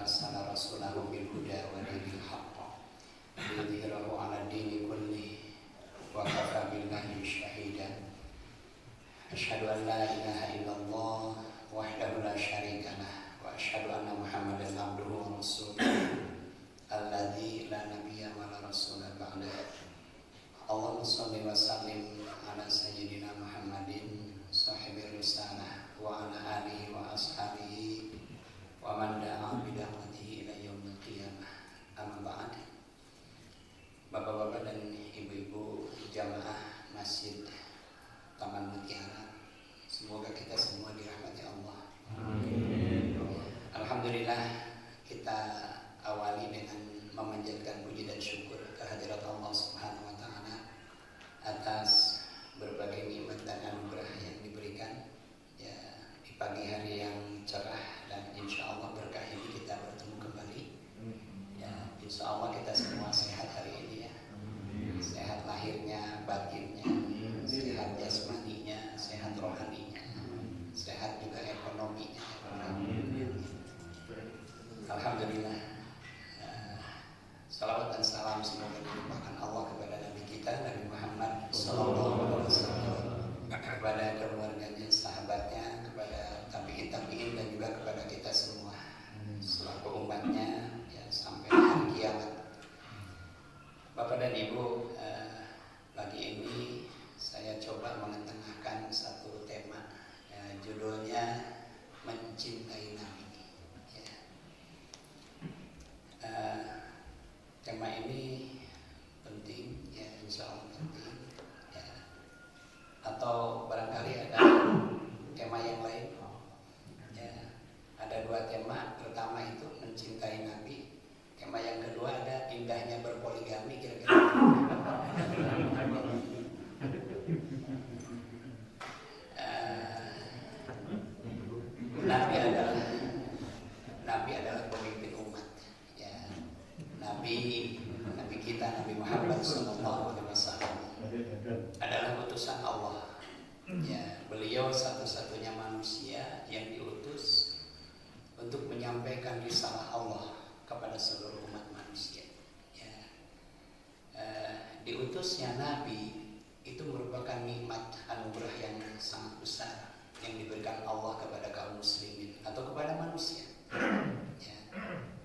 أرسل رسوله بالهدى ودين الحق ليظهره على الدين كله وكفى بالله شهيدا أشهد أن لا إله إلا الله وحده لا شريك له وأشهد أن محمدا عبده ورسوله الذي لا نبي ولا رسول بعده اللهم صل وسلم على سيدنا محمد صاحب الرسالة وعلى آله وأصحابه ومن دعا بدعوته إلى يوم القيامة أما بعد. Bapak-bapak dan ibu-ibu jamaah Masjid Taman Mutiara, semoga kita semua dirahmati Allah. Amin. Alhamdulillah, kita awali dengan memanjatkan puji dan syukur kehadirat Allah Subhanahu wa taala atas berbagai nikmat dan anugerah yang diberikan ya di pagi hari yang cerah, dan insya Allah berkah ini kita bertemu kembali. Ya, insya Allah kita semua sehat hari ini ya. Sehat lahirnya, batinnya, sehat jasmaninya, sehat rohaninya, sehat juga ekonominya. Alhamdulillah. Salawat dan salam semoga dilimpahkan Allah kepada Nabi kita Nabi Muhammad SAW, kepada keluarganya, sahabatnya, kepada tabi'in dan juga kepada kita semua selaku umatnya ya, sampai hari kiamat. Bapak dan Ibu, pagi ini saya coba mengetengahkan satu tema ya, judulnya mencintai Nabi ya. Tema ini penting ya, insya Allah penting ya. Atau barangkali ada tema yang lain ya. Ada dua tema, pertama itu mencintai Nabi, tema yang kedua ada indahnya berpoligami. Kira-kira Nabi adalah pemimpin umat ya. Nabi kita Nabi Muhammad SAW adalah utusan Allah ya. Beliau satu-satunya manusia yang diutus untuk menyampaikan risalah Allah kepada seluruh umat manusia ya. Diutusnya Nabi itu merupakan nikmat anugerah yang sangat besar yang diberikan Allah kepada kaum muslimin atau kepada manusia ya.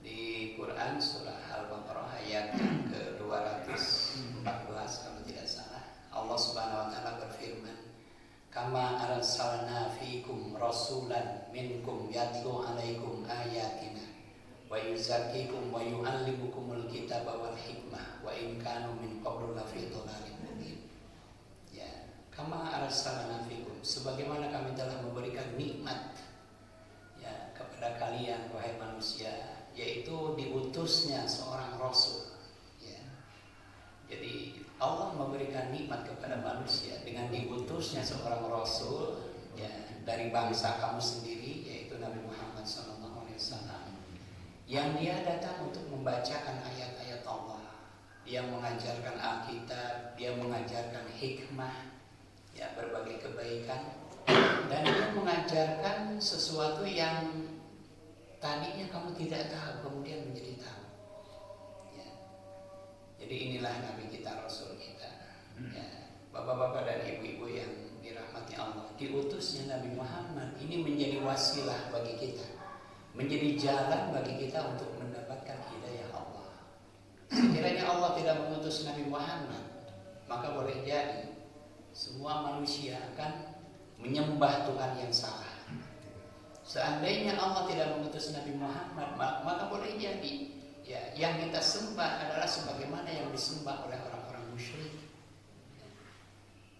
Di Quran surah Al-Baqarah ayat yang ke-214 kalau tidak salah, Allah Subhanahu wa taala berfirman, "Kama arsalna fiikum rasulan minkum yatlu 'alaikum ayatina wa yuzakkikum wa yu'allimukumul kitaba wal hikmah wa in kanu min qablu lafi dhalalin mubin." Ya, kama arsalna fiikum, sebagaimana kami telah memberikan nikmat ya kepada kalian wahai manusia, yaitu diutusnya seorang rasul ya. Jadi Allah memberikan nikmat kepada manusia dengan diutusnya seorang rasul ya, dari bangsa kamu sendiri, yaitu Nabi Muhammad SAW, yang dia datang untuk membacakan ayat-ayat Allah, dia mengajarkan Alkitab, dia mengajarkan hikmah ya, berbagai kebaikan, dan dia mengajarkan sesuatu yang tadinya kamu tidak tahu, kemudian menjadi tahu ya. Jadi inilah Nabi kita, Rasul kita ya. Bapak-bapak dan ibu-ibu yang dirahmati Allah, diutusnya Nabi Muhammad ini menjadi wasilah bagi kita, menjadi jalan bagi kita untuk mendapatkan hidayah Allah. Sekiranya Allah tidak mengutus Nabi Muhammad, maka boleh jadi semua manusia akan menyembah Tuhan yang salah. Seandainya Allah tidak mengutus Nabi Muhammad, maka boleh jadi ya, yang kita sembah adalah sebagaimana yang disembah oleh orang-orang musyrik.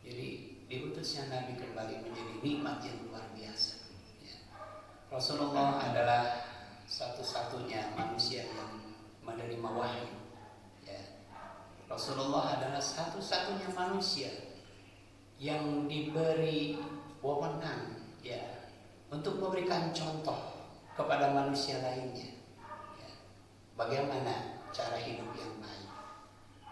Jadi diutusnya Nabi kembali menjadi nikmat yang luar biasa ya. Rasulullah adalah satu-satunya manusia yang menerima wahyu ya. Rasulullah adalah satu-satunya manusia yang diberi wewenang ya, untuk memberikan contoh kepada manusia lainnya ya, bagaimana cara hidup yang baik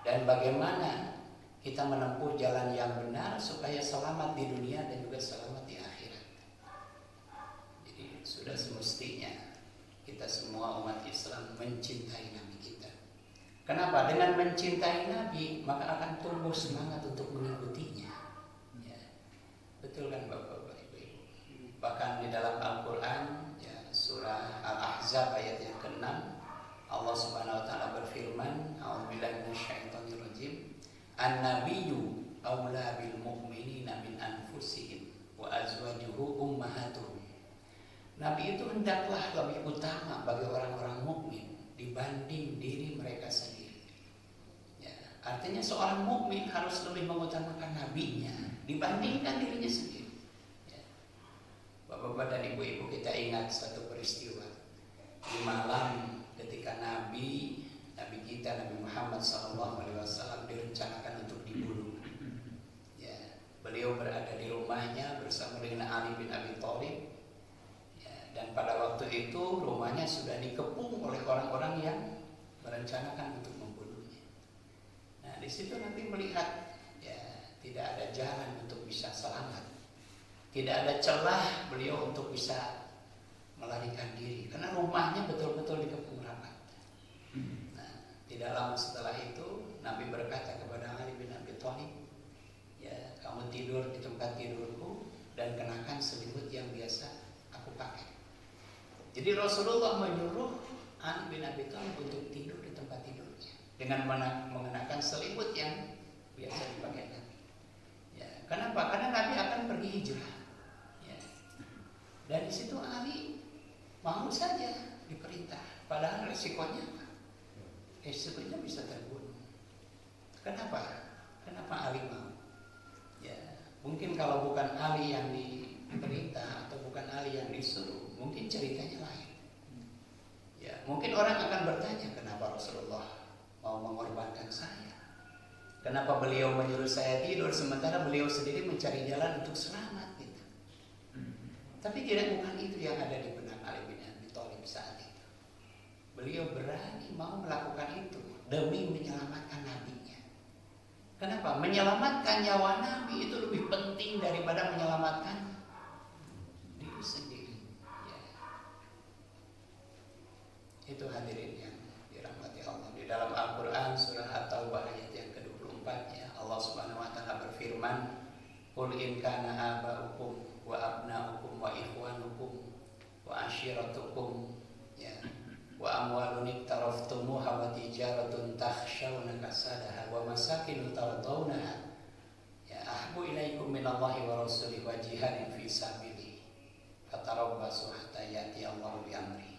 dan bagaimana kita menempuh jalan yang benar supaya selamat di dunia dan juga selamat di akhirat. Jadi sudah semestinya kita semua umat Islam mencintai Nabi kita. Kenapa? Dengan mencintai Nabi maka akan tumbuh semangat untuk mengikutinya. Ya. Betul kan Bapak-bapak Ibu-ibu? Bahkan di dalam Al-Quran ya, surah Al-Ahzab ayat yang ke-6 Allah Subhanahu wa taala berfirman, A'udzubillahi minasyaitonirrajim. An-nabiyyu aula bil mu'minina min anfusihim wa azwajuhu ummahatuhum. Nabi itu hendaklah lebih utama bagi orang-orang mukmin dibanding diri mereka sendiri. Ya, artinya seorang mukmin harus lebih mengutamakan nabinya dibandingkan dirinya sendiri. Ya. Bapak-bapak dan ibu-ibu, kita ingat satu peristiwa di malam ketika Nabi kita Nabi Muhammad SAW direncanakan untuk dibunuh. Ya, beliau berada di rumahnya bersama dengan Ali bin Abi Thalib. Dan pada waktu itu rumahnya sudah dikepung oleh orang-orang yang merencanakan untuk membunuhnya. Nah, di situ Nabi melihat ya tidak ada jalan untuk bisa selamat, tidak ada celah beliau untuk bisa melarikan diri karena rumahnya betul-betul dikepung rapat. Nah, tidak lama setelah itu Nabi berkata kepada Ali bin Abi Thalib, ya kamu tidur di tempat tidurku dan kenakan selimut yang biasa aku pakai. Jadi Rasulullah menyuruh Ali bin Abi Thalib untuk tidur di tempat tidurnya dengan mengenakan selimut yang biasa dipakai Nabi. Ya, kenapa? Karena Nabi akan pergi hijrah. Ya. Dan di situ Ali mau saja diperintah. Padahal resikonya apa? Resikonya bisa terbunuh. Kenapa? Kenapa Ali mau? Ya, mungkin kalau bukan Ali yang diperintah atau bukan Ali yang disuruh, mungkin ceritanya lain. Ya, mungkin orang akan bertanya, kenapa Rasulullah mau mengorbankan saya? Kenapa beliau menyuruh saya tidur sementara beliau sendiri mencari jalan untuk selamat gitu. Tapi bukan itu yang ada di benak Ali bin Abi Thalib saat itu. Beliau berani mau melakukan itu demi menyelamatkan nabinya. Kenapa? Menyelamatkan nyawa Nabi itu lebih penting daripada menyelamatkan diri sendiri. Ya. Itu hadirin yang dirahmati Allah. Di dalam Al-Quran surah At-Taubah ayat yang ke-24 ya, Allah Subhanahu wa taala berfirman, "Qul in kana aba'ukum wa abna'ukum wa ikhwanukum wa ashiratukum ya wa amwalun iktaraftumuha wa tijaratun takhshawna kasadaha wa masakin tardawnaha ya ahbu ilaikum minallahi wa rasulihi wa jihadin fi sabilihi fatarabbasu hatta ya'ti Allahu bi amri."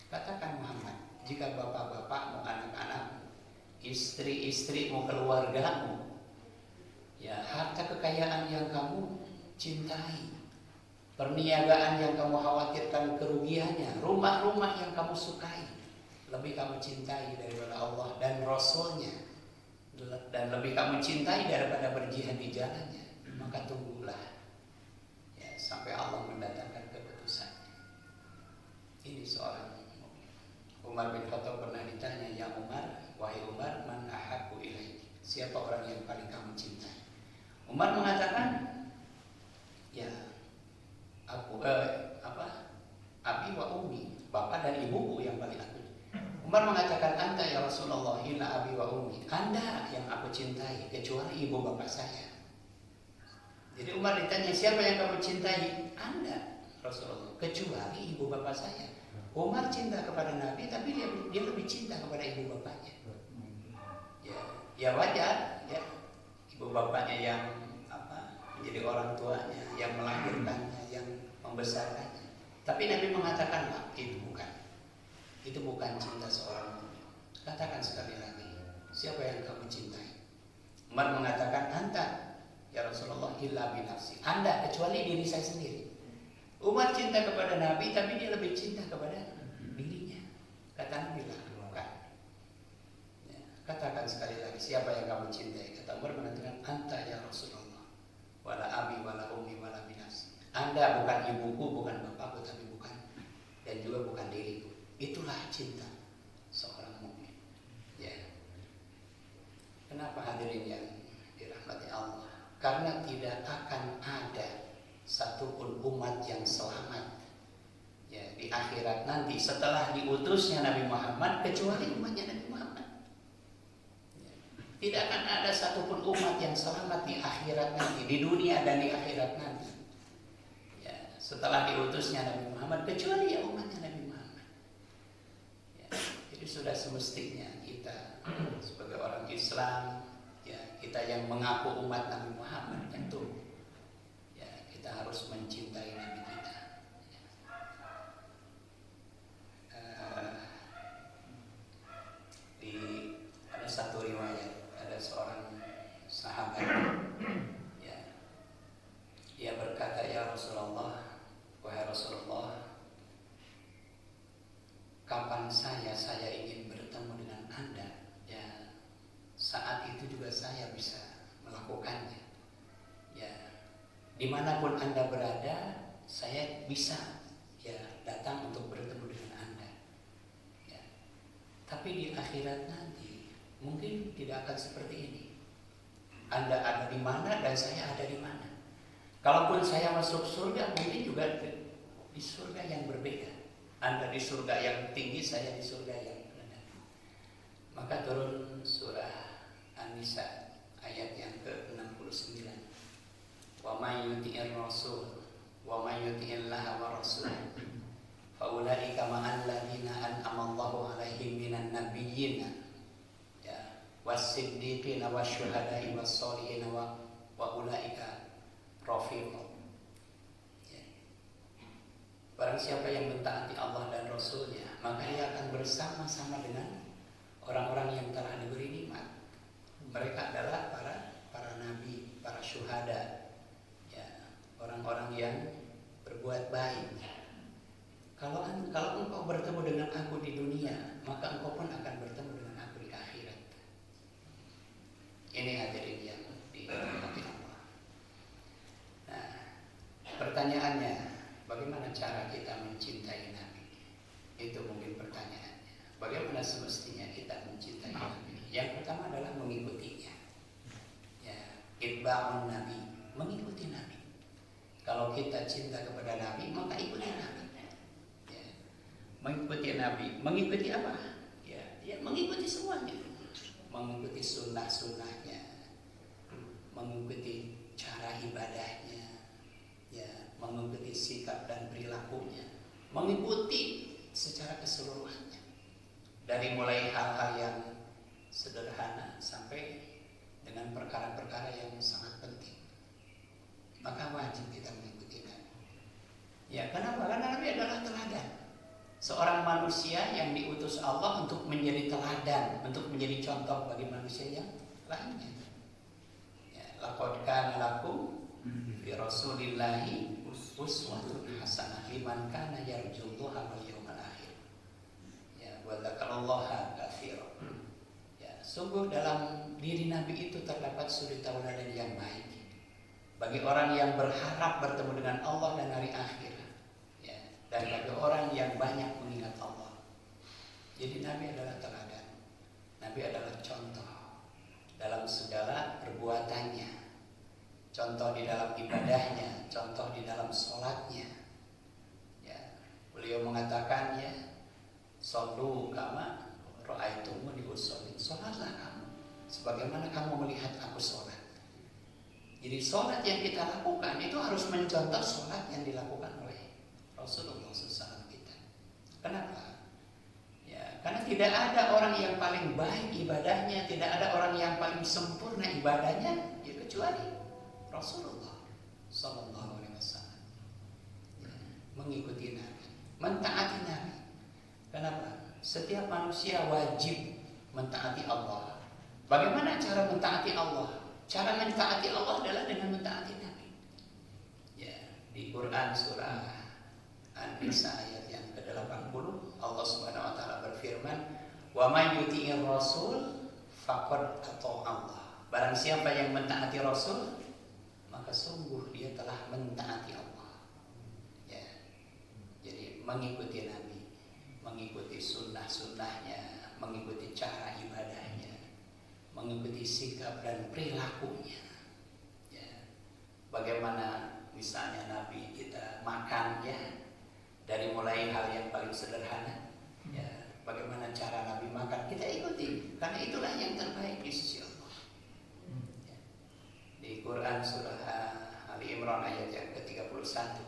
Katakan Muhammad, jika bapak-bapakmu, anak-anakmu, istri-istrimu, keluargamu, ya harta kekayaan yang kamu cintai, perniagaan yang kamu khawatirkan kerugiannya, rumah-rumah yang kamu sukai, lebih kamu cintai daripada Allah dan Rasulnya, dan lebih kamu cintai daripada berjihad di jalannya, maka tunggulah ya, sampai Allah mendatangkan keputusannya. Ini seorang Umar bin Khattab pernah ditanya, ya Umar, wahai Umar, man ahabbu ilaik, siapa orang yang paling kamu cintai? Umar mengatakan, ya aku abi wa ummi, bapak dan ibuku yang paling aku. Umar mengatakan, anta ya Rasulullah, illa abi wa ummi, Anda yang aku cintai kecuali ibu bapak saya. Jadi Umar ditanya, siapa yang kamu cintai? Anda Rasulullah, kecuali ibu bapak saya. Umar cinta kepada Nabi, tapi dia lebih cinta kepada ibu bapaknya. Ya wajar, ya ibu bapaknya yang menjadi orang tuanya, yang melahirkannya, yang membesarkannya. Tapi Nabi mengatakan, itu bukan cinta seorang mukmin. Katakan sekali lagi, siapa yang kamu cintai? Umar mengatakan, anta ya Rasulullah illa bi nafsi, Anda kecuali diri saya sendiri. Umar cinta kepada Nabi, tapi dia lebih cinta kepada dirinya. Kata Nabi, bukan. Ya, katakan sekali lagi, siapa yang kamu cintai? Kata Umar mengatakan, anta ya Rasulullah, wala abi wala ummi wala binafsi. Anda bukan ibuku, bukan bapakku, tapi bukan, dan juga bukan diriku. Itulah cinta seorang mukmin. Ya. Kenapa hadirin yang dirahmati Allah? Karena tidak akan ada satupun umat yang selamat ya di akhirat nanti setelah diutusnya Nabi Muhammad kecuali umatnya Nabi Muhammad. Ya. Tidak akan ada satupun umat yang selamat di akhirat nanti, di dunia dan di akhirat nanti. Ya, setelah diutusnya Nabi Muhammad kecuali ya umatnya Nabi Muhammad. Ya, jadi sudah semestinya kita sebagai orang Islam, ya kita yang mengaku umat Nabi Muhammad tentu ya kita harus mencintai Nabi kita. Ada satu riwayat, ada seorang sahabat ya, dia berkata, ya Rasulullah, wahai Rasulullah, kapan saya ingin bertemu dengan Anda, ya saat itu juga saya bisa melakukannya. Ya, dimanapun Anda berada, saya bisa ya datang untuk bertemu dengan Anda. Ya. Tapi di akhirat nanti mungkin tidak akan seperti ini. Anda ada di mana dan saya ada di mana. Kalaupun saya masuk surga, mungkin juga di surga yang berbeda. Anda di surga yang tinggi, saya di surga yang rendah. Maka turun surah An-Nisa ayat yang ke-69. Wa may yuti'ir rasul wa may yuti'illaha wa rasul fa ulaika ma'al ladzina an'ama Allahu 'alaihim minan nabiyyin ya was-siddiqin wasyuhada'i was-sholihin wa ulaika rafiqun. Ya. Barang siapa yang mentaati Allah dan Rasulnya, maka ia akan bersama-sama dengan orang-orang yang telah diberi nikmat. Mereka adalah para nabi, para syuhada, ya, orang-orang yang berbuat baik. Kalau engkau bertemu dengan aku di dunia, maka engkau pun akan bertemu dengan aku di akhirat. Ini hadirin yang dirahmati Allah. Nah, pertanyaannya, bagaimana cara kita mencintai Nabi? Itu mungkin pertanyaannya. Bagaimana semestinya kita mencintai Nabi? Yang pertama adalah mengikutinya. Ya, itba'un Nabi, mengikuti Nabi. Kalau kita cinta kepada Nabi, maka ikuti Nabi. Ya, mengikuti Nabi, mengikuti apa? Ya, mengikuti semuanya. Mengikuti sunnah-sunnahnya, mengikuti cara ibadahnya, ya, mengikuti sikap dan perilakunya, mengikuti secara keseluruhannya. Dari mulai hal-hal yang sederhana sampai dengan perkara-perkara yang sangat penting. Maka wajib kita mengikuti Nabi. Ya, kenapa? Karena Nabi adalah teladan. Seorang manusia yang diutus Allah untuk menjadi teladan, untuk menjadi contoh bagi manusia yang lainnya. Ya, laqad kana lakum fi Rasulillahi uswatun hasanah liman kana yarjullaha wal yawmal akhir. Ya, wa dzakarallaha katsiran. Sungguh dalam diri Nabi itu terdapat suri tauladan yang baik bagi orang yang berharap bertemu dengan Allah dan hari akhir, ya, dan bagi orang yang banyak mengingat Allah. Jadi Nabi adalah teladan, Nabi adalah contoh dalam segala perbuatannya, contoh di dalam ibadahnya, contoh di dalam sholatnya. Ya, beliau mengatakan, ya, shollu kama ra'aitumuni usolli, sholatlah kamu sebagaimana kamu melihat aku sholat. Jadi sholat yang kita lakukan itu harus mencontoh sholat yang dilakukan oleh Rasulullah SAW kita. Kenapa? Ya, karena tidak ada orang yang paling baik ibadahnya, tidak ada orang yang paling sempurna ibadahnya, ya, kecuali Rasulullah SAW. Ya, mengikuti Nabi, mentaati Nabi. Kenapa? Setiap manusia wajib mentaati Allah. Bagaimana cara mentaati Allah? Cara mentaati Allah adalah dengan mentaati Nabi. Ya, di Quran surah An-Nisa ayat yang ke-80, Allah Subhanahu wa taala berfirman, "Wa may yuti'ir rasul faqad ata'a Allah." Barang siapa yang mentaati Rasul, maka sungguh dia telah mentaati Allah. Ya. Jadi mengikuti Nabi, mengikuti sunnah-sunnahnya, mengikuti cara ibadahnya, mengikuti sikap dan perilakunya. Ya. Bagaimana misalnya Nabi kita makan, ya, Dari mulai hal yang paling sederhana, ya, bagaimana cara Nabi makan, kita ikuti, karena itulah yang terbaik di sisi Allah. Ya. Di Quran surah Ali Imran ayat yang ke-31,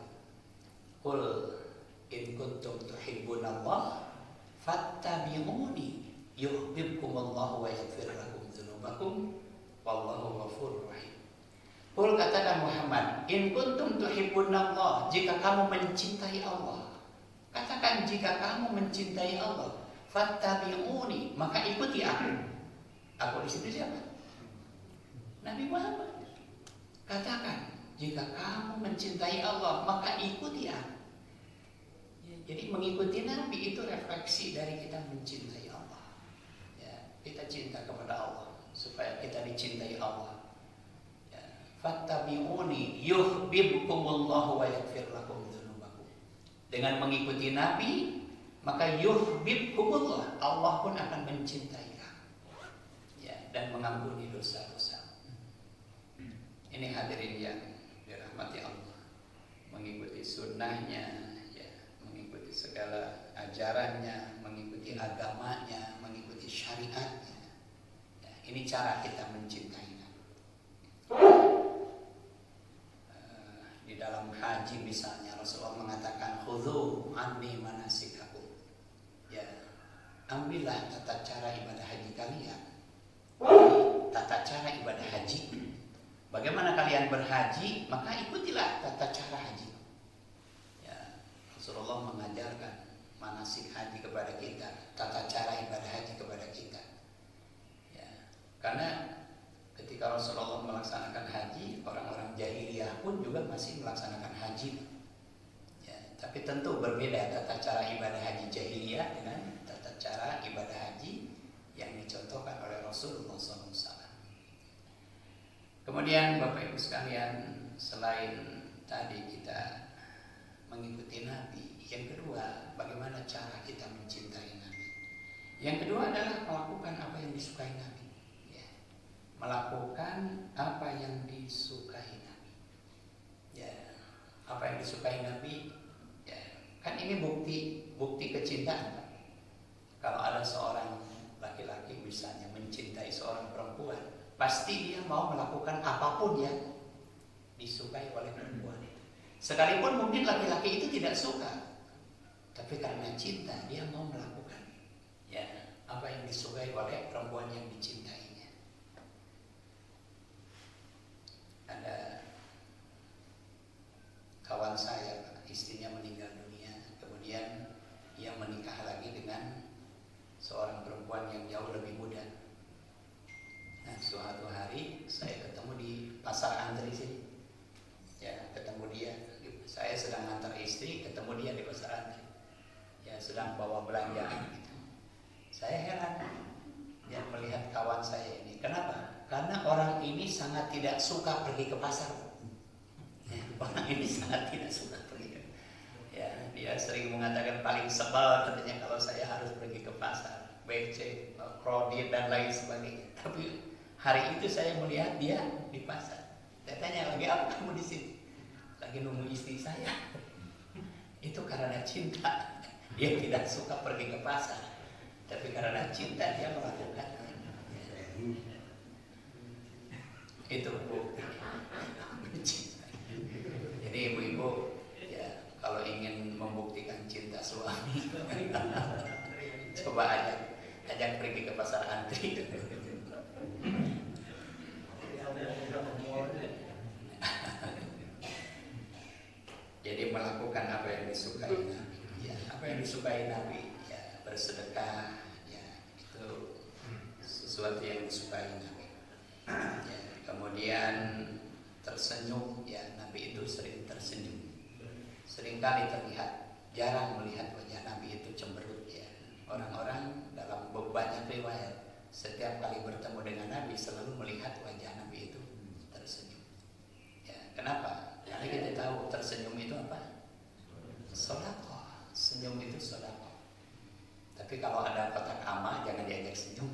Qul in kuntum tuhibbunallah fattabi'uni yuhibbukumullahu wa yaghfir lakum dzunubakum wallahu ghafurur rahim. Qul, katakan Muhammad, in kuntum tuhibbunallah, jika kamu mencintai Allah. Katakan, jika kamu mencintai Allah, fattabi'uni, maka ikuti aku. Aku di situ siapa? Nabi Muhammad. Katakan, jika kamu mencintai Allah, maka ikuti aku. Ya, jadi mengikuti Nabi itu refleksi dari kita mencintai Allah. Ya, kita cinta kepada Allah supaya kita dicintai Allah. Ya, fattabi'uni yuhibbukumullahu wa yaghfir lakum dzunubakum. Dengan mengikuti Nabi, maka yuhibbukumullah, Allah pun akan mencintai kamu, ya, dan mengampuni dosa-dosa. Ini hadirin yang dirahmati Allah, mengikuti sunnahnya, ya, mengikuti segala ajarannya, mengikuti agamanya, mengikuti syariatnya. Ya, ini cara kita mencintai Nabi. Di dalam haji misalnya Rasulullah mengatakan khudhu anni manasikakum. Ya, ambillah tata cara ibadah haji kalian. Tata cara ibadah haji. Bagaimana kalian berhaji, maka ikutilah tata cara haji. Ya, Rasulullah mengajarkan manasik haji kepada kita, tata cara ibadah haji kepada kita. Ya, karena ketika Rasulullah melaksanakan haji, orang-orang jahiliyah pun juga masih melaksanakan haji. Ya, tapi tentu berbeda tata cara ibadah haji jahiliyah dengan tata cara ibadah haji yang dicontohkan oleh Rasulullah SAW. Kemudian Bapak Ibu sekalian, selain tadi kita mengikuti Nabi, yang kedua, bagaimana cara kita mencintai Nabi. Yang kedua adalah melakukan apa yang disukai Nabi. Melakukan apa yang disukai Nabi. Ya, apa yang disukai Nabi, ya, kan ini bukti kecintaan. Kalau ada seorang laki-laki misalnya mencintai seorang perempuan, pasti dia mau melakukan apapun yang disukai oleh perempuan itu. Sekalipun mungkin laki-laki itu tidak suka, tapi karena cinta dia mau melakukan, ya, apa yang disukai oleh perempuan yang dicintainya. Ada kawan saya, istrinya meninggal dunia, kemudian ia menikah lagi dengan seorang perempuan yang jauh lebih muda. Nah, suatu hari saya ketemu di pasar antri sini, ya, ketemu dia. Saya sedang antar istri, ketemu dia di pasar antri, ya, sedang bawa belanjaan gitu. Saya heran, ya, melihat kawan saya ini. Kenapa? Karena orang ini sangat tidak suka pergi ke pasar. Ya, orang ini sangat tidak suka pergi ke, ya, dia sering mengatakan paling sebel katanya kalau saya harus pergi ke pasar, BC, kredit dan lain sebagainya. Tapi hari itu saya melihat dia di pasar. Saya tanya, lagi apa kamu di sini? Lagi nunggu istri saya. Itu karena cinta. Dia tidak suka pergi ke pasar, tapi karena cinta dia melakukannya. Itu bukti. Jadi ibu-ibu, ya, kalau ingin membuktikan cinta suami, coba ajak pergi ke pasar antri. Jadi melakukan apa yang disukai Nabi. Ya, apa yang disukai Nabi, ya, bersedekah, ya, itu sesuatu yang disukai Nabi. Ya, kemudian tersenyum, ya, Nabi itu sering tersenyum. Seringkali terlihat, jarang melihat wajah Nabi itu cemberut, ya. Orang-orang dalam banyak riwayat, setiap kali bertemu dengan Nabi selalu melihat wajah Nabi itu tersenyum. Ya, kenapa? Karena kita tahu tersenyum itu apa? Sedekah. Senyum itu sedekah. Tapi kalau ada kotak amal jangan diajak senyum.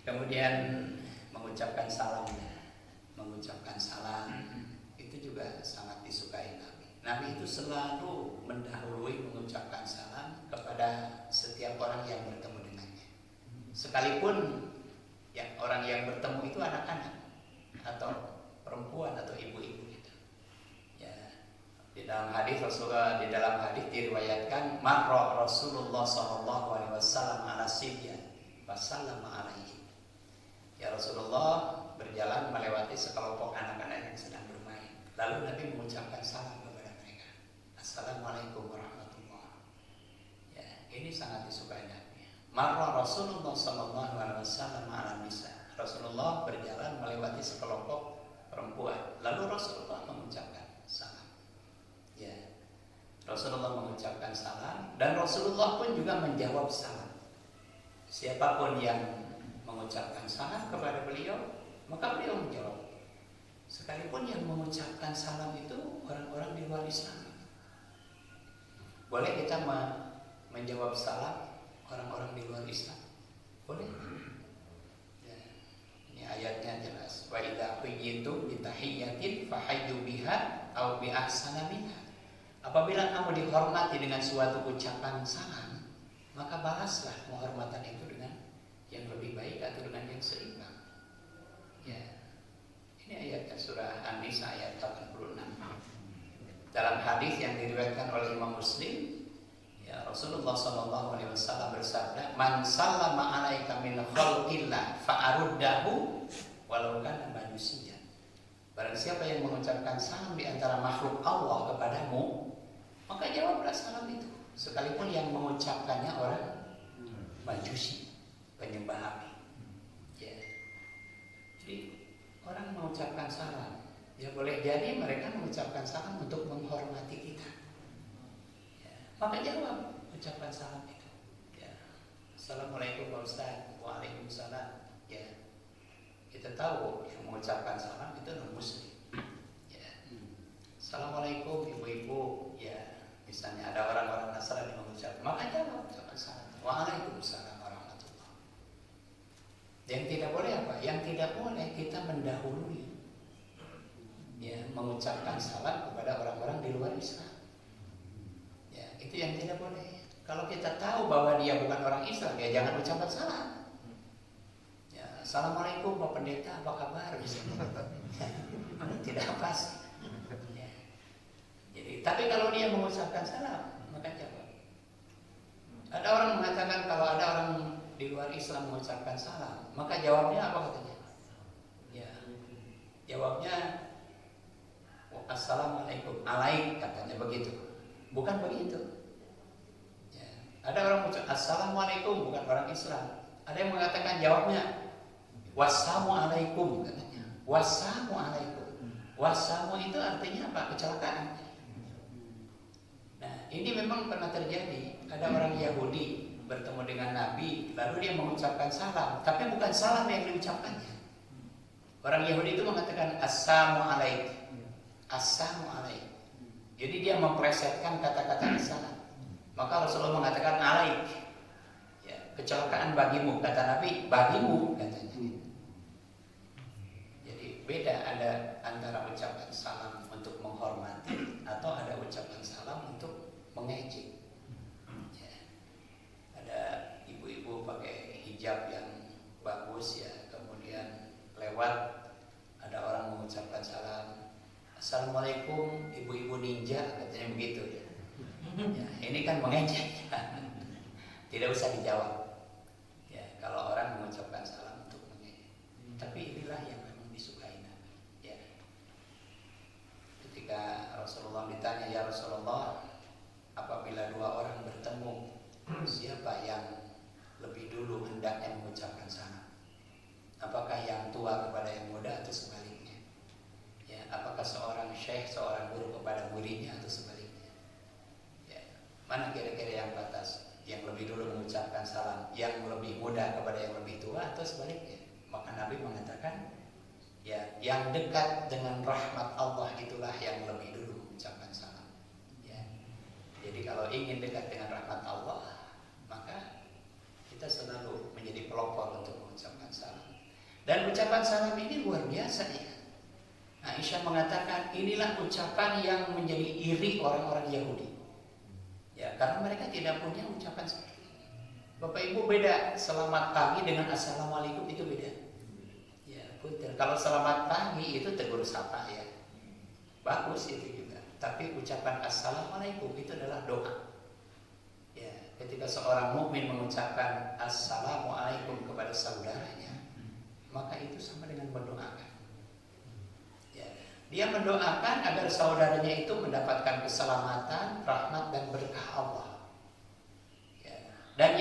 Kemudian mengucapkan salam, itu juga sangat disukai Nabi. Nabi itu selalu mendahului mengucapkan salam kepada setiap orang yang bertemu dengannya. Sekalipun yang orang yang bertemu itu anak-anak atau perempuan atau ibu-ibu gitu. Ya, di dalam hadis diriwayatkan marra Rasulullah sallallahu alaihi wasallam ala sibyan wasallama alaihi. Ya, Rasulullah berjalan melewati sekelompok anak-anak yang sedang bermain. Lalu Nabi mengucapkan salam kepada mereka. Assalamualaikum warahmatullahi. Ya, ini sangat disukai Nabi. Marra Rasulullah sallallahu alaihi wasallam ala nisa. Rasulullah berjalan melewati sekelompok perempuan. Lalu Rasulullah mengucapkan salam. Ya. Rasulullah mengucapkan salam dan Rasulullah pun juga menjawab salam. Siapapun yang mengucapkan salam kepada beliau, maka beliau menjawab. Sekalipun yang mengucapkan salam itu orang-orang di luar Islam. Boleh kita menjawab salam orang-orang di luar Islam? Boleh. Ya. Ini ayatnya jelas. Wa idza quyitum bi tahiyyatin fahayyu biha aw bi ahsana minha. Apabila kamu dihormati dengan suatu ucapan salam, maka balaslah penghormatan itu dengan yang lebih baik atau dengan yang seimbang. Ya. Ini ayatnya surah An-Nisa ayat 86. Dalam hadis yang diriwayatkan oleh Imam Muslim, ya, Rasulullah sallallahu alaihi wasallam bersabda, "Man sallama 'alaika min khalqillah fa'aruddahu walau kana manusiyan." Barang siapa yang mengucapkan salam di antara makhluk Allah kepadamu, maka jawablah salam itu, sekalipun yang mengucapkannya orang Majusi, penyembah api. Ya. Jadi orang mengucapkan salam, ya boleh jadi mereka mengucapkan salam untuk menghormati kita. Ya. Maka jawab ucapan salam itu. Ya. Assalamualaikum Pak Ustaz. Waalaikumsalam. Ya. Kita tahu yang mengucapkan salam itu non muslim. Ya. Assalamualaikum ibu-ibu. Ya. Misalnya ada orang-orang Nasrani mengucapkan, maka jawab ucapan salam. Waalaikumsalam warahmatullahi. Yang tidak boleh apa? Yang tidak boleh kita mendahului, ya, mengucapkan salam kepada orang-orang di luar Islam. Ya, itu yang tidak boleh. Kalau kita tahu bahwa dia bukan orang Islam, ya jangan ucapkan salam. Ya, Assalamualaikum Pak Pendeta, apa kabar? Tidak pas. Ya. Jadi, tapi kalau dia mengucapkan salam, maka jawab. Ada orang mengatakan kalau ada orang di luar Islam mengucapkan salam, maka jawabnya apa katanya? Ya, jawabnya Assalamualaikum, alaik katanya begitu. Bukan begitu. Ya. Ada orang mengucapkan Assalamualaikum, bukan orang Islam. Ada yang mengatakan jawabnya Wassalamualaikum katanya. Wassalamualaikum. Wassamu itu artinya apa? Kecelakaan. Nah, ini memang pernah terjadi. Ada orang Yahudi bertemu dengan Nabi, lalu dia mengucapkan salam, tapi bukan salam yang diucapkannya. Orang Yahudi itu mengatakan Assalamualaikum. Assalamualaikum. Jadi dia memplesetkan kata-kata salam. Maka Rasulullah mengatakan alaik. Ya, kecelakaan bagimu, kata Nabi, bagimu katanya. Jadi beda ada antara ucapan salam untuk menghormati atau ada ucapan salam untuk mengejek. Ya. Ada ibu-ibu pakai hijab yang bagus ya, kemudian lewat ada orang mengucapkan salam, Assalamualaikum ibu-ibu ninja katanya begitu ya. Ya, ini kan mengejek. Tidak usah dijawab. Ya, kalau orang mengucapkan salam untuk mengejek. Tapi inilah yang memang disukai Nabi. Ya. Ketika Rasulullah ditanya, ya Rasulullah, apabila dua orang bertemu, siapa yang lebih dulu hendaknya mengucapkan salam? Apakah yang tua kepada yang muda atau sebaliknya? Ya, apakah seorang syekh, seorang guru kepada muridnya atau sebaliknya? Ya, mana kira-kira yang batas? Yang lebih dulu mengucapkan salam, yang lebih muda kepada yang lebih tua atau sebaliknya? Maka Nabi mengatakan, ya, yang dekat dengan rahmat Allah itulah yang lebih dulu mengucapkan salam. Ya. Jadi kalau ingin dekat dengan rahmat Allah, maka kita selalu menjadi pelopor untuk mengucapkan salam. Dan ucapan salam ini luar biasa ya. Nah, Aisyah mengatakan inilah ucapan yang menjadi iri orang-orang Yahudi. Ya, karena mereka tidak punya ucapan seperti ini. Bapak Ibu, beda selamat pagi dengan assalamualaikum, itu beda. Ya, punten. Kalau selamat pagi itu tegur sapa ya. Bagus itu juga. Tapi ucapan assalamualaikum itu adalah doa. Ya, ketika seorang mukmin mengucapkan assalamualaikum kepada saudaranya, maka itu sama dengan mendoakan. Ya, dia mendoakan agar saudaranya itu mendapatkan keselamatan, rahmat dan berkah Allah. Ya, dan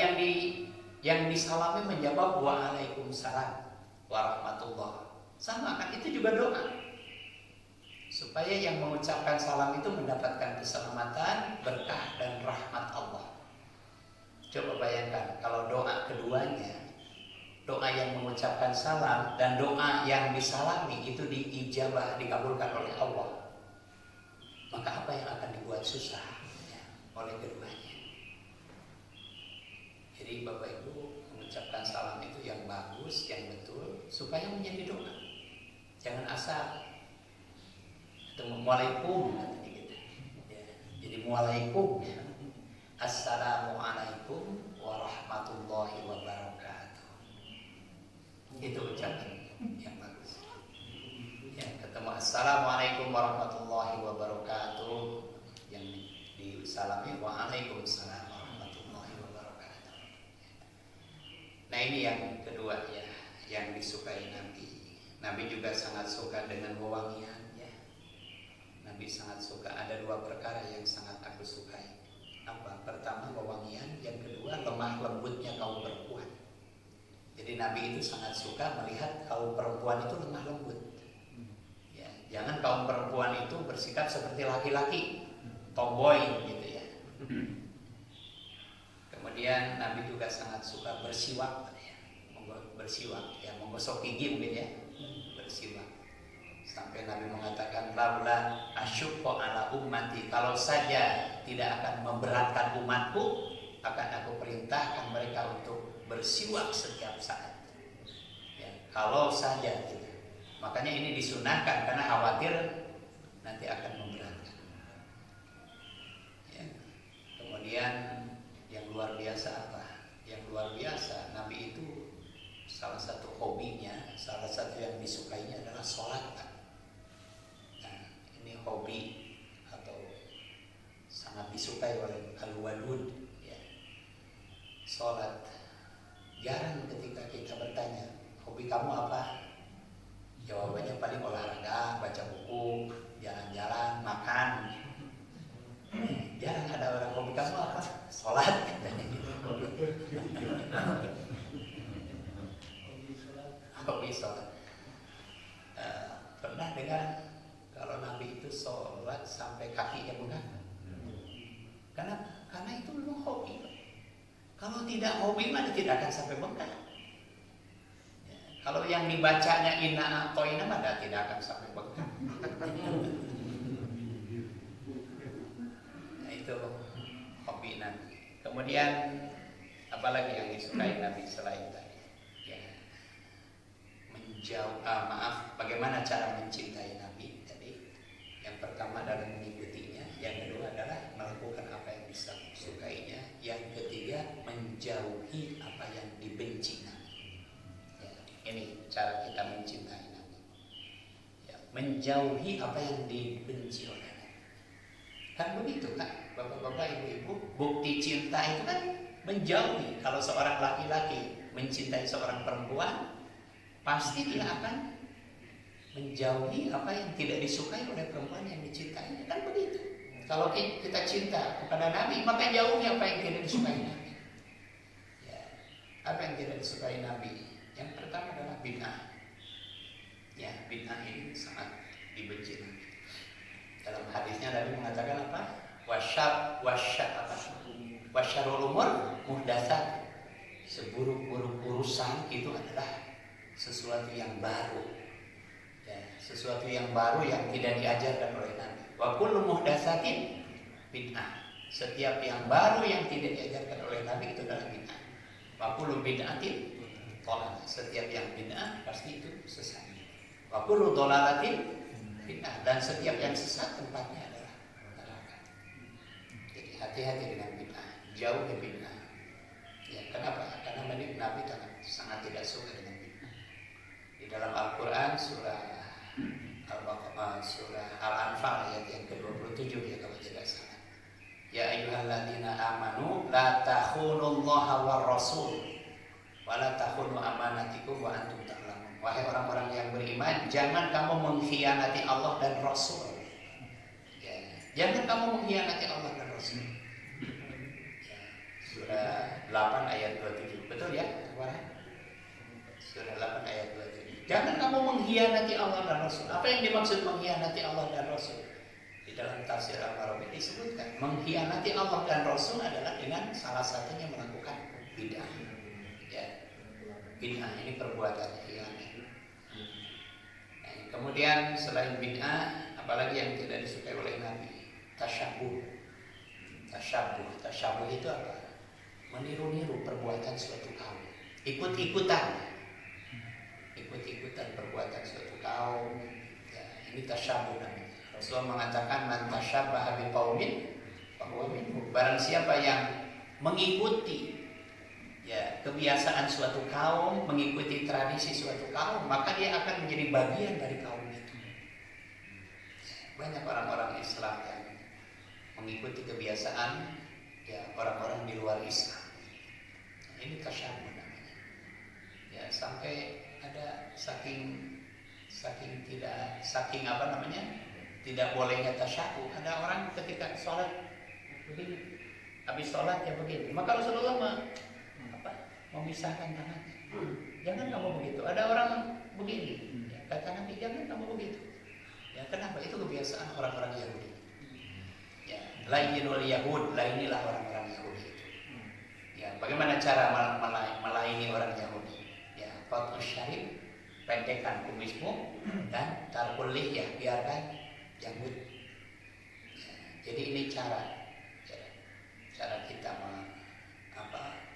yang disalami menjawab waalaikumsalam warahmatullah. Sama kan, itu juga doa. Supaya yang mengucapkan salam itu mendapatkan keselamatan, berkah dan rahmat Allah. Coba bayangkan kalau doa keduanya, doa yang mengucapkan salam dan doa yang disalami itu diijabah, dikabulkan oleh Allah, maka apa yang akan dibuat susah ya, oleh keduanya. Jadi Bapak Ibu, mengucapkan salam itu yang bagus, yang betul, supaya menjadi doa. Jangan asal Assalamualaikum katanya gitu. Ya, jadi Waalaikum ya. Assalamualaikum warahmatullahi wabarakatuh. Itu ucapan yang bagus. Ya, ketemu Assalamualaikum warahmatullahi wabarakatuh, yang disalami Waalaikumsalam warahmatullahi wabarakatuh. Nah, ini yang kedua ya, yang disukai Nabi. Nabi juga sangat suka dengan wewangian. Nabi sangat suka, ada dua perkara yang sangat aku sukai. Apa? Pertama wewangian, yang kedua lemah lembutnya kaum perempuan. Jadi Nabi itu sangat suka melihat kaum perempuan itu lemah lembut. Ya, jangan kaum perempuan itu bersikap seperti laki-laki, tomboy gitu ya. Kemudian Nabi juga sangat suka bersiwak, ya. Bersiwak, ya, menggosok gigi mungkin ya, bersiwak. Sampai Nabi mengatakan laula asyukku ala ummati, kalau saja tidak akan memberatkan umatku, akan aku perintahkan mereka untuk bersiwak setiap saat. Ya, kalau saja gitu. Makanya ini disunahkan karena khawatir nanti akan memberatkan. Ya. Kemudian yang luar biasa apa? Yang luar biasa, Nabi itu salah satu hobinya, salah satu yang disukainya adalah sholat. Hobi atau sangat disukai oleh al-wadud ya. Sholat. Jarang ketika kita bertanya, hobi kamu apa? Jawabannya paling olahraga, baca buku, jalan-jalan, makan. Jarang ada orang, hobi kamu apa? Sholat katanya gitu. Hobi sholat. Pernah dengar kalau Nabi itu sholat sampai kakinya bengkak? Karena itu memang hobi. Kalau tidak hobi mah tidak akan sampai bengkak. Ya, kalau yang dibacanya inna atoina mah tidak akan sampai bengkak. Nah, itu hobi Nabi. Kemudian apalagi yang disukai Nabi selain tadi? Ya, bagaimana cara mencintai Nabi? Yang pertama adalah mengikutinya, yang kedua adalah melakukan apa yang disukainya, yang ketiga menjauhi apa yang dibenci Nabi. Ya, ini cara kita mencintai Nabi. Ya, menjauhi apa yang dibenci oleh Nabi. Kan begitu kan, bapak-bapak, ibu-ibu, bukti cinta itu kan menjauhi. Kalau seorang laki-laki mencintai seorang perempuan, pasti dia akan menjauhi apa yang tidak disukai oleh perempuan yang dicintainya, kan begitu. Kalau kita cinta kepada Nabi, maka jauhi apa yang tidak disukai Nabi. Ya, apa yang tidak disukai Nabi? Yang pertama adalah bid'ah. Ya, bid'ah ini sangat dibenci Nabi. Dalam hadisnya Nabi mengatakan apa? Wasyarul umur muhdatsat. Seburuk-buruk urusan itu adalah sesuatu yang baru. Ya, sesuatu yang baru yang tidak diajarkan oleh Nabi. Wa kullu muhdatsatin bid'ah. Setiap yang baru yang tidak diajarkan oleh Nabi itu adalah bid'ah. Wa kullu bid'atin dhalalah. Setiap yang bid'ah pasti itu sesat. Wa kullu dhalalatin bid'ah, dan setiap yang sesat tempatnya adalah neraka. Jadi hati-hati dengan bid'ah, jauh dari bid'ah. Ya, kenapa? Karena Nabi sangat tidak suka dengan bid'ah. Di dalam Al-Quran surah Al-Anfal ayat yang ke-27 ya kalau tidak salah. Ya ayyuhalladzina amanu la takhunullaha war rasul wa la takhunu amanatikum wa antum ta'lamun. Wahai orang-orang yang beriman, jangan kamu mengkhianati Allah dan Rasul. Ya, jangan kamu mengkhianati Allah dan Rasul. Ya, surah 8 ayat 27. Betul ya? Surah 8 ayat 27. Jangan kamu mengkhianati Allah dan Rasul. Apa yang dimaksud mengkhianati Allah dan Rasul? Di dalam tafsir Al-Marawi disebutkan mengkhianati Allah dan Rasul adalah dengan salah satunya melakukan bid'ah. Ya. Bid'ah ini perbuatan khianat. Nah, kemudian selain bid'ah, apalagi yang tidak disukai oleh Nabi? Tasyabuh. Tasyabuh itu apa? Meniru-niru perbuatan suatu kaum. Ikut-ikutan perbuatan suatu kaum. Ya, ini tasyabuh namanya. Rasulullah mengatakan man tasyabbaha biqaumin fahuwa minhum. Barang siapa yang mengikuti ya kebiasaan suatu kaum, mengikuti tradisi suatu kaum, maka dia akan menjadi bagian dari kaum itu. Banyak orang-orang Islam yang mengikuti kebiasaan ya orang-orang di luar Islam. Nah, ini tasyabuh namanya. Ya, sampai ada saking tidak bolehnya tasyabuh. Ada orang ketika sholat begini, habis sholat ya begini. Maka Rasulullah memisahkan tangannya. Jangan kamu begitu. Ada orang begini. Ya, kata Nabi jangan kamu begitu. Ya, kenapa? Itu kebiasaan orang-orang Yahudi. Ya, lainul Yahud, lainilah orang-orang Yahudi itu. Ya, bagaimana cara melaini orang Yahudi? Ya, fatus syarib, pendekkan kumismu, dan tarkul lihyah, biarkan janggut. Ya, jadi ini cara kita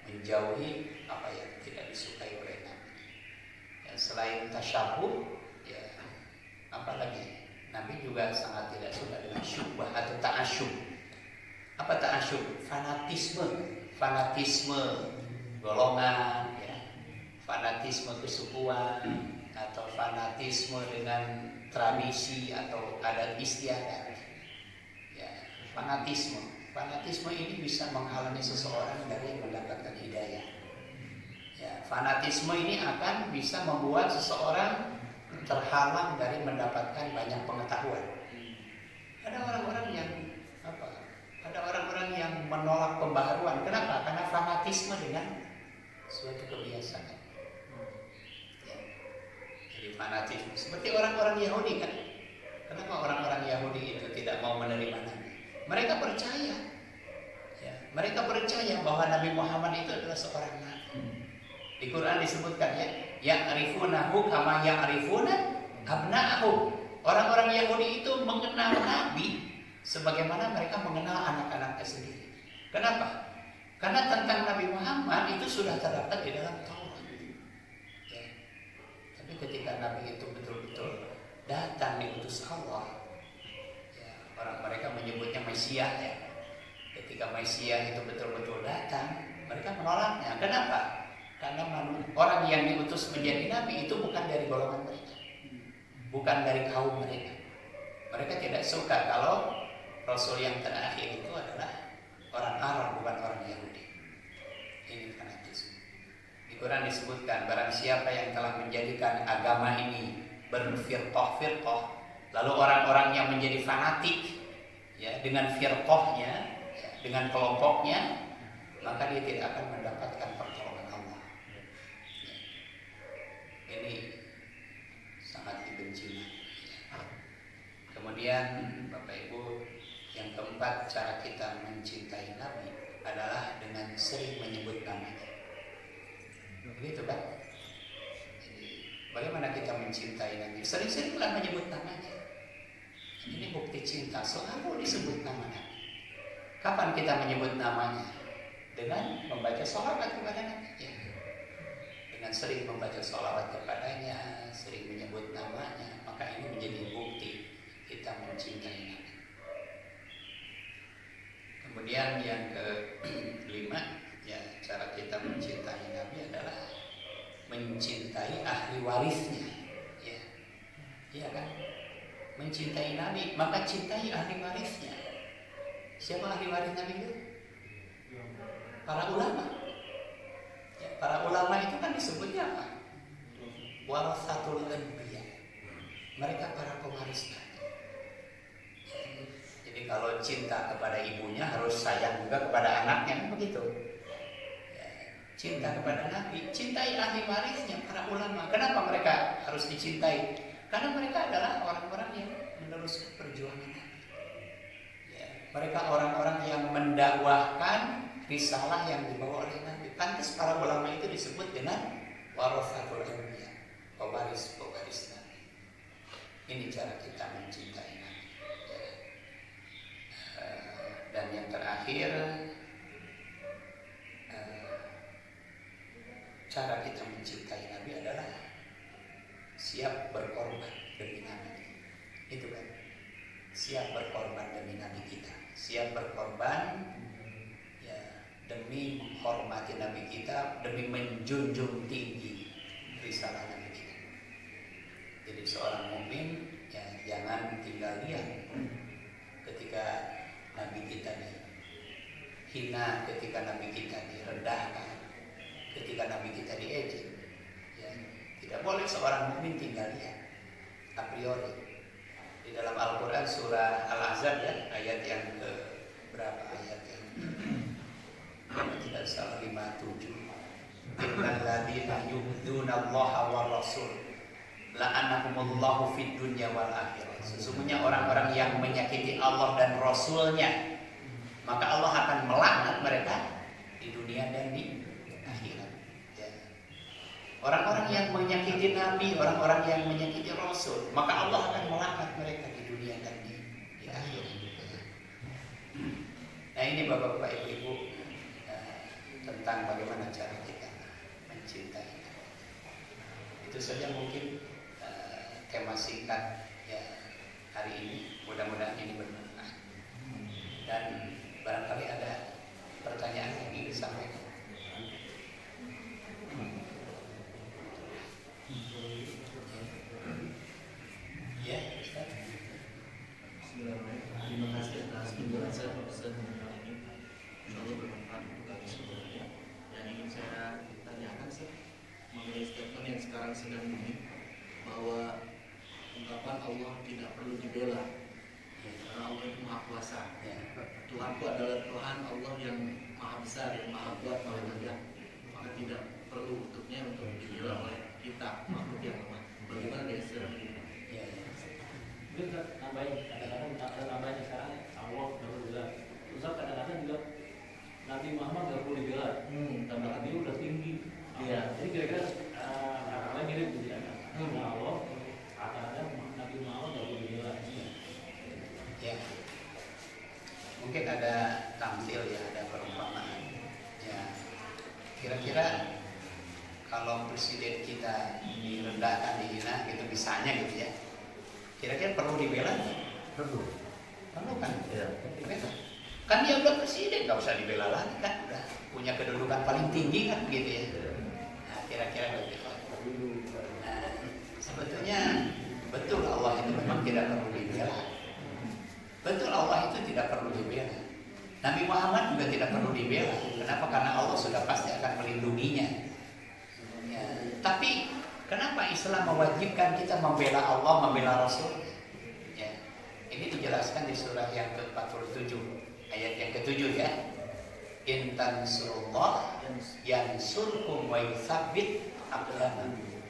menjauhi apa yang tidak disukai oleh Nabi. Ya, selain tasyabuh, ya apalagi Nabi juga sangat tidak suka dengan syubhah atau ta'asyub. Apa ta'asyub? Fanatisme golongan, ya. Fanatisme kesukuan atau fanatisme dengan tradisi atau adat istiadat. Ya, Fanatisme ini bisa menghalangi seseorang dari mendapatkan hidayah. Ya, fanatisme ini akan bisa membuat seseorang terhalang dari mendapatkan banyak pengetahuan. Ada orang-orang yang menolak pembaharuan. Kenapa? Karena fanatisme dengan suatu kebiasaan. Ya. Jadi fanatisme seperti orang-orang Yahudi kan. Kenapa orang-orang Yahudi itu tidak mau menerima Nabi? Mereka percaya, ya, bahwa Nabi Muhammad itu adalah seorang nabi. Di Quran disebutkan ya, ya'rifunahu kama ya'rifuna abna'ahum. Orang-orang Yahudi itu mengenal Nabi sebagaimana mereka mengenal anak-anaknya sendiri. Kenapa? Karena tentang Nabi Muhammad itu sudah terdapat di dalam Taurat. Ya. Tapi ketika Nabi itu betul-betul datang diutus Allah, mereka menyebutnya Mesias ya. Ketika Mesias itu betul-betul datang, mereka menolaknya. Kenapa? Karena orang yang diutus menjadi nabi itu bukan dari golongan mereka, bukan dari kaum mereka. Mereka tidak suka kalau Rasul yang terakhir itu adalah orang Arab, bukan orang Yahudi. Ini fanatisme. Di Quran disebutkan barang siapa yang telah menjadikan agama ini berfirqah, lalu orang-orang yang menjadi fanatik ya dengan firqahnya, ya, dengan kelompoknya, maka dia tidak akan mendapatkan pertolongan Allah. Ya. Ini sangat dibenci. Kemudian Bapak Ibu, yang keempat, cara kita mencintai Nabi adalah dengan sering menyebut namanya. Begitu kan? Bagaimana kita mencintai Nabi? Sering-seringlah menyebut namanya. Ini bukti cinta, selalu disebut nama Nabi. Kapan kita menyebut namanya? Dengan membaca sholawat kepada Nabi. Ya. Dengan sering membaca sholawat kepadanya, sering menyebut namanya, maka ini menjadi bukti Kemudian yang kelima, ya cara kita mencintai Nabi adalah mencintai ahli warisnya. Ya, iya kan? Mencintai Nabi, maka cintai ahli warisnya. Siapa ahli waris Nabi itu? Para ulama. Ya, para ulama itu kan disebutnya apa? Warasatul anbiya. Mereka para pewaris Nabi. Jadi kalau cinta kepada ibunya harus sayang juga kepada anaknya, kan begitu. Ya, cinta kepada Nabi, cintai ahli warisnya, para ulama. Kenapa mereka harus dicintai? Karena mereka adalah orang-orang yang meneruskan perjuangan Nabi. Ya, mereka orang-orang yang mendakwahkan risalah yang dibawa oleh Nabi. Pantas para ulama itu disebut dengan warasatul anbiya, pewaris Nabi. Ini cara kita mencintai Nabi. Dan yang terakhir, cara kita mencintai Nabi adalah siap berkorban demi Nabi. Itu kan, siap berkorban demi Nabi kita, siap berkorban ya, demi menghormati Nabi kita, demi menjunjung tinggi risalah Nabi kita. Jadi seorang mukmin ya jangan tinggal diam ketika Nabi kita dihina, ketika Nabi kita direndahkan, ketika Nabi kita diejek. Ya, tidak boleh seorang mukmin tinggal diam a priori. Di dalam Al-Quran surah Al-Ahzab ya, ayat yang ke berapa ayat yang tidak salah 57. Innal ladzina yu'dzunallaha war rasul la'anahumullahu fid dunya wal akhirah. Sesungguhnya orang-orang yang menyakiti Allah dan Rasulnya, maka Allah akan melaknat mereka di dunia dan di akhirat. Ya. Orang-orang yang menyakiti Nabi, orang-orang yang menyakiti Rasul, maka Allah akan melaknat mereka di dunia dan di akhirat. Nah ini Bapak-bapak, Ibu-ibu, tentang bagaimana cara kita mencintai. Itu saja mungkin tema singkat ya hari ini, mudah-mudahan ini bermanfaat. Dan barangkali ada pertanyaan yang ingin disampaikan. Ya, Ustaz. Terima kasih atas penjelasan Ustaz ini. Insyaallah bermanfaat untuk kami semuanya. Yang ingin saya tanyakan mengenai statement yang sekarang sedang ini, bahwa ungkapan Allah tidak perlu dibela karena Allah itu maha kuasa. Tuhanku adalah Tuhan Allah yang maha besar, yang maha kuat, maha tegak, maka tidak perlu untuknya untuk dibela oleh kita makhluk yang lemah. Bagaimana dia sedang ini? Mungkin nambahin, kadang-kadang ada nambahin sekarang Allah nggak perlu dibela. Terus kadang-kadang juga Nabi Muhammad nggak perlu dibela. Tambah dia udah tinggi. Iya. Jadi kira-kira kata-katanya mirip gitu ya. Nah Allah kata-katanya Nabi Muhammad nggak perlu dibela. Ya, mungkin ada tampil ya, ada perumpamaan. Ya, kira-kira kalau presiden kita direndahkan, dihina gitu misalnya gitu ya, kira-kira perlu dibela? Perlu kan? Ya. Dibela. Kan dia udah presiden, nggak usah dibela lagi kan, udah punya kedudukan paling tinggi kan gitu ya. Nah, kira-kira begitu. Nah, sebetulnya betul Allah itu memang tidak perlu dibela. Betul Allah itu tidak perlu dibela. Nabi Muhammad juga tidak perlu dibela. Kenapa? Karena Allah sudah pasti akan melindunginya. Ya, tapi kenapa Islam mewajibkan kita membela Allah, membela Rasul? Ya, ini dijelaskan di surah yang ke-47, ayat yang ke-7 ya. In tansurullah yansurkum wa yutsabbit aqdamakum.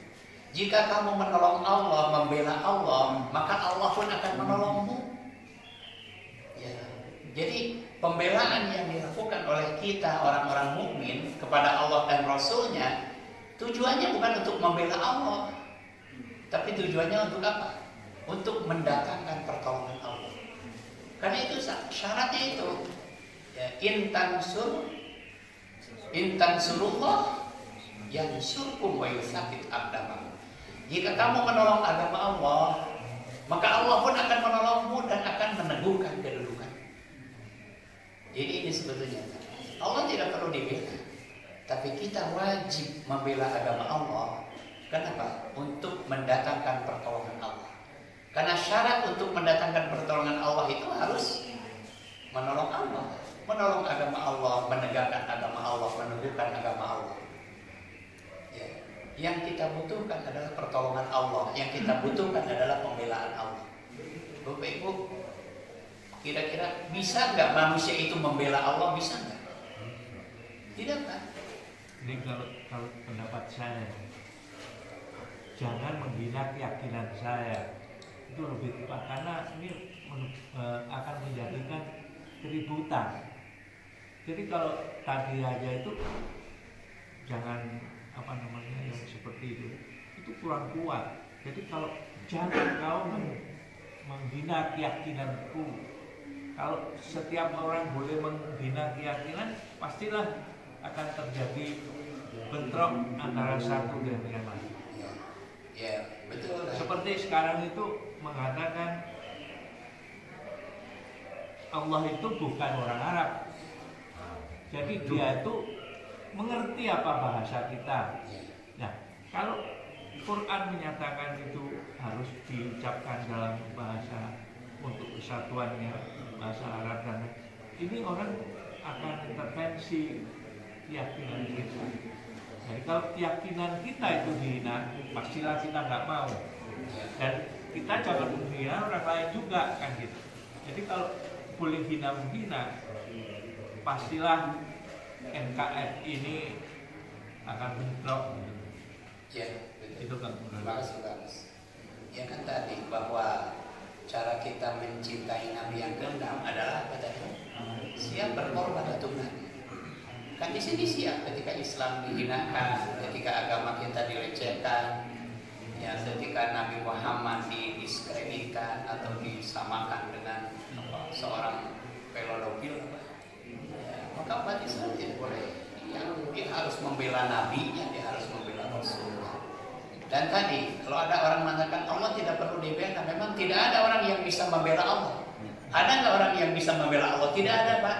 Jika kamu menolong Allah, membela Allah, maka Allah pun akan menolongmu. Ya. Jadi pembelaan yang dilakukan oleh kita orang-orang mukmin kepada Allah dan Rasulnya, tujuannya bukan untuk membela Allah, tapi tujuannya untuk apa? Untuk mendatangkan pertolongan Allah. Karena itu syaratnya itu ya, intansurullah yansurkum wa yutsabbit aqdamakum. Jika kamu menolong agama Allah, maka Allah pun akan menolongmu dan akan meneguhkan kedudukan. Jadi ini sebetulnya. Allah tidak perlu dibela, tapi kita wajib membela agama Allah. Kenapa? Untuk mendatangkan pertolongan Allah. Karena syarat untuk mendatangkan pertolongan Allah itu harus menolong Allah, menolong agama Allah, menegakkan agama Allah, meneguhkan agama Allah. Ya. Yang kita butuhkan adalah pertolongan Allah. Yang kita butuhkan adalah pembelaan Allah. Bapak Ibu, kira-kira bisa nggak manusia itu membela Allah? Bisa nggak? Tidak kan? Ini kalau pendapat saya, jangan menghina keyakinan saya, itu lebih tepat, karena ini akan menjadikan keributan. Jadi kalau tadi aja itu jangan yang seperti itu kurang kuat. Jadi kalau jangan kau menghina keyakinanku. Kalau setiap orang boleh menghina keyakinan, pastilah akan terjadi bentrok antara satu dan yang lain. Ya, betul. Seperti sekarang itu mengatakan Allah itu bukan orang Arab. Jadi dia itu mengerti apa bahasa kita. Nah, kalau Quran menyatakan itu harus diucapkan dalam bahasa untuk kesatuannya, bahasa Arab, dan ini orang akan intervensi keyakinan kita. Jadi kalau keyakinan kita itu dihina, pastilah kita nggak mau. Dan kita jangan menghina orang lain juga kan gitu. Jadi kalau boleh hina-menghina, pastilah NKRI ini akan bentrok. Ya, betul. Itu kan. Terima kasih Bagus. Ya kan tadi bahwa cara kita mencintai Nabi yang ke-6 adalah apa tadi? Siap berkorban untuk Nabi. Kan di sini siap ketika Islam dihinakan, ketika agama kita dilecehkan, ya ketika Nabi Muhammad didiskreditkan atau disamakan dengan seorang pedofil, ya, maka umat Islam tidak boleh. Dia harus membela Nabi-nya, dia harus membela Rasulullah. Dan tadi kalau ada orang mengatakan Allah tidak perlu dibela, memang tidak ada orang yang bisa membela Allah. Ada nggak orang yang bisa membela Allah? Tidak ada, Pak.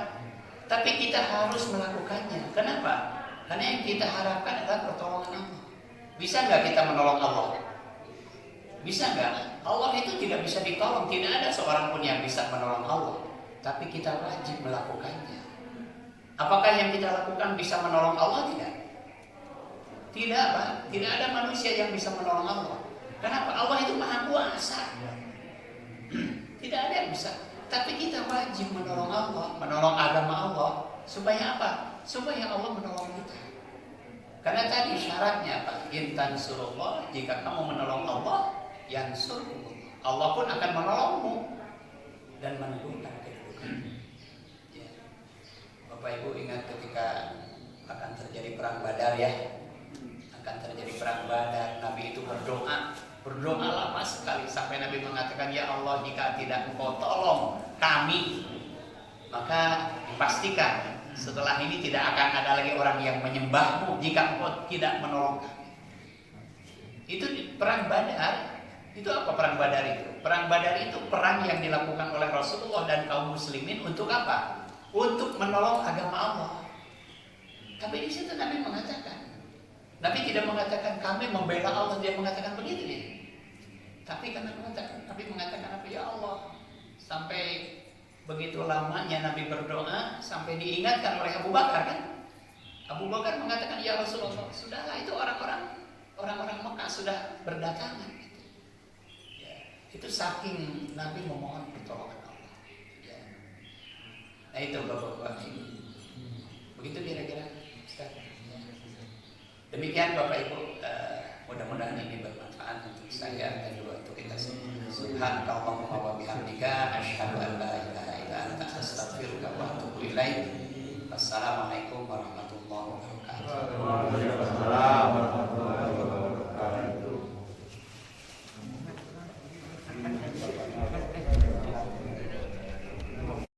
Tapi kita harus melakukannya. Kenapa? Karena yang kita harapkan adalah pertolongan Allah. Bisa nggak kita menolong Allah? Bisa nggak? Allah itu tidak bisa ditolong. Tidak ada seorang pun yang bisa menolong Allah. Tapi kita wajib melakukannya. Apakah yang kita lakukan bisa menolong Allah? Tidak. Tidak, Pak. Tidak ada manusia yang bisa menolong Allah. Kenapa? Allah itu maha kuasa. Tidak ada yang bisa. Tapi kita wajib menolong Allah, menolong agama Allah. Supaya apa? Supaya Allah menolong kita. Karena tadi syaratnya apa? Intan surullah, jika kamu menolong Allah, yansurkum. Allah pun akan menolongmu dan meneguhkan kedudukan. Ya. Bapak Ibu ingat ketika akan terjadi perang Badar ya. Akan terjadi perang Badar, Nabi itu berdoa lama sekali sampai Nabi mengatakan, ya Allah, jika tidak Engkau tolong kami, maka dipastikan setelah ini tidak akan ada lagi orang yang menyembahmu jika Engkau tidak menolong kami. Itu perang Badar. Itu apa perang Badar itu? Perang Badar itu perang yang dilakukan oleh Rasulullah dan kaum muslimin untuk apa? Untuk menolong agama Allah. Tapi di situ Nabi mengatakan, Nabi tidak mengatakan kami membela Allah, dia mengatakan begitu dia. Tapi karena Nabi mengatakan apa? Ya Allah, sampai begitu lamanya Nabi berdoa sampai diingatkan oleh Abu Bakar kan? Abu Bakar mengatakan, ya Rasulullah, sudahlah itu orang-orang Mekah sudah berdatangan. Gitu. Ya, itu saking Nabi memohon pertolongan Allah. Ya. Nah itu Bapak-Bapak ini. Begitu kira-kira. Demikian Bapak Ibu, mudah-mudahan ini bermanfaat untuk saya dan juga untuk kita semua. Subhanakallahumma wa bihamdika asyhadu an la ilaha illa anta astaghfiruka wa atubu ilaik. Wassalamualaikum warahmatullahi wabarakatuh.